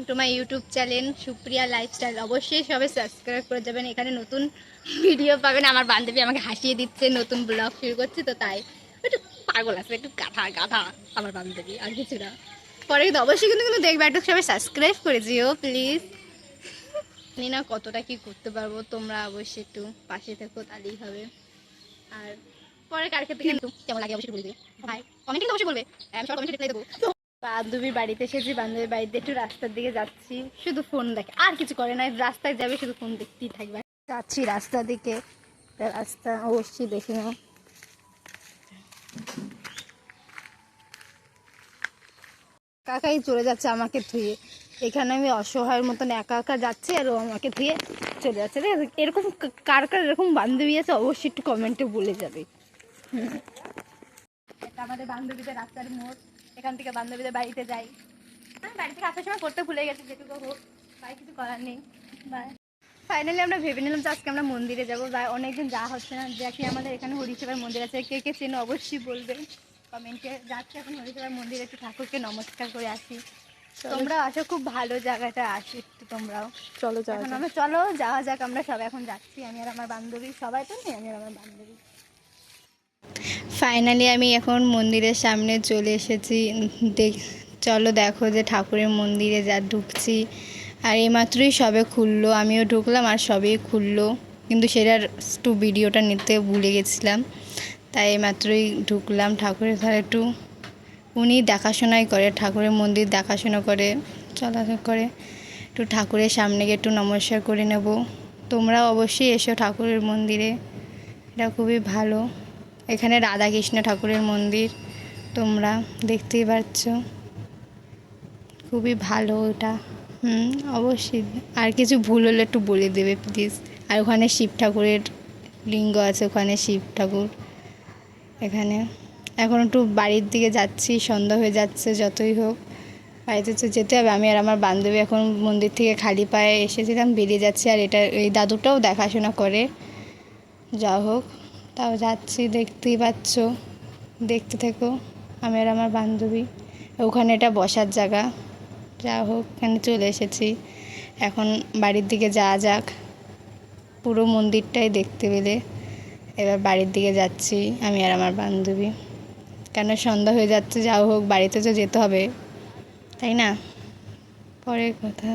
To my YouTube channel Supriya lifestyle. অবশ্যই সবাই subscribe করে যাবেন। এখানে নতুন ভিডিও পাবেন। আমার বান্ধবী আমাকে হাসিয়ে দিচ্ছে, নতুন ব্লগ শুরু করছে, তো তাই একটু পাগল আছে, একটু গাধা গাধা আমার বান্ধবী, আর কিছু না। পরে কিন্তু অবশ্যই কিন্তু কিন্তু দেখবে, একটু সবাই সাবস্ক্রাইব করে দিও প্লিজ। জানি না কতটা কি করতে পারবো, তোমরা অবশ্যই একটু পাশে থেকো, তাহলেই হবে। আর পরে কার ক্ষেত্রে কিন্তু কেমন লাগে অবশ্যই বলে দিও ভাই, কমেন্টে কিন্তু অবশ্যই বলবে, আমি সব কমেন্টে রিপ্লাই দেবো। বান্ধবীর বাড়িতে এসেছি, বান্ধবীর বাড়িতে একটু রাস্তার দিকে যাচ্ছি, শুধু ফোন দেখে, আর কিছু করে না, রাস্তায় যাবে শুধু ফোন দেখতেই থাকবে। যাচ্ছি রাস্তার দিকে, রাস্তা অবশ্যই দেখে নাও। কাকাই চলে যাচ্ছে আমাকে ধুয়ে, এখানে আমি অসহায়ের মতন একা একা যাচ্ছি আর ও আমাকে ধুয়ে চলে যাচ্ছে। এরকম কার কার এরকম বান্ধবী আছে অবশ্যই একটু কমেন্টে বলে যাবে। এটা আমাদের বান্ধবীদের রাস্তার মোড়, এখান থেকে বান্ধবীদের বাড়িতে যাই। আমি বাড়ি থেকে আসার সময় করতে ভুলে গেছি, যেটুকু হোক বাই, কিছু করার নেই। বাই। ফাইনালি আমরা ভেবে নিলাম যে আজকে আমরা মন্দিরে যাবো, বা অনেকদিন যাওয়া হচ্ছে না। দেখি আমাদের এখানে হরিসেবার মন্দির আছে, কে কে চেনো অবশ্যই বলবে কমেন্টে। যাচ্ছি এখন হরিসেবার মন্দিরে, একটু ঠাকুরকে নমস্কার করে আসি। তোমরা আসো, খুব ভালো জায়গাটা, আসো একটু তোমরাও। চলো এখন আমরা, চলো যাওয়া যাক। আমরা সবাই এখন যাচ্ছি, আমি আর আমার বান্ধবী, সবাই তো নেই, আমি আর আমার বান্ধবী। ফাইনালি আমি এখন মন্দিরের সামনে চলে এসেছি। চলো দেখো যে ঠাকুরের মন্দিরে যা ঢুকছি, আর এইমাত্রই সবে খুললো, আমিও ঢুকলাম আর সবেই খুললো, কিন্তু সেটার একটু ভিডিওটা নিতে ভুলে গেছিলাম। তাই এইমাত্রই ঢুকলাম ঠাকুরের ঘরে। একটু উনি দেখাশোনাই করে, ঠাকুরের মন্দির দেখাশোনা করে, চলাচল করে। একটু ঠাকুরের সামনে গিয়ে একটু নমস্কার করে নেব। তোমরাও অবশ্যই এসো ঠাকুরের মন্দিরে, এটা খুবই ভালো। এখানে রাধাকৃষ্ণ ঠাকুরের মন্দির, তোমরা দেখতেই পাচ্ছ, খুবই ভালো ওটা। অবশ্যই, আর কিছু ভুল হলে একটু বলে দেবে প্লিজ। আর ওখানে শিব ঠাকুরের লিঙ্গ আছে, ওখানে শিব ঠাকুর। এখানে এখন একটু বাড়ির দিকে যাচ্ছি, সন্ধ্যা হয়ে যাচ্ছে, যতই হোক বাড়িতে তো যেতে হবে। আমি আর আমার বান্ধবী এখন মন্দির থেকে খালি পায়ে এসেছিলাম, বেরিয়ে যাচ্ছি। আর এটা এই দাদুটাও দেখাশোনা করে, যা হোক তাও যাচ্ছি, দেখতেই পাচ্ছ, দেখতে থেকো। আমি আর আমার বান্ধবী, ওখানে এটা বসার জায়গা, যা হোক এখানে চলে এসেছি। এখন বাড়ির দিকে যাওয়া যাক, পুরো মন্দিরটাই দেখতে পেলে। এবার বাড়ির দিকে যাচ্ছি আমি আর আমার বান্ধবী, কেন সন্ধ্যা হয়ে যাচ্ছে, যা হোক বাড়িতে তো যেতে হবে, তাই না? পরের কথা।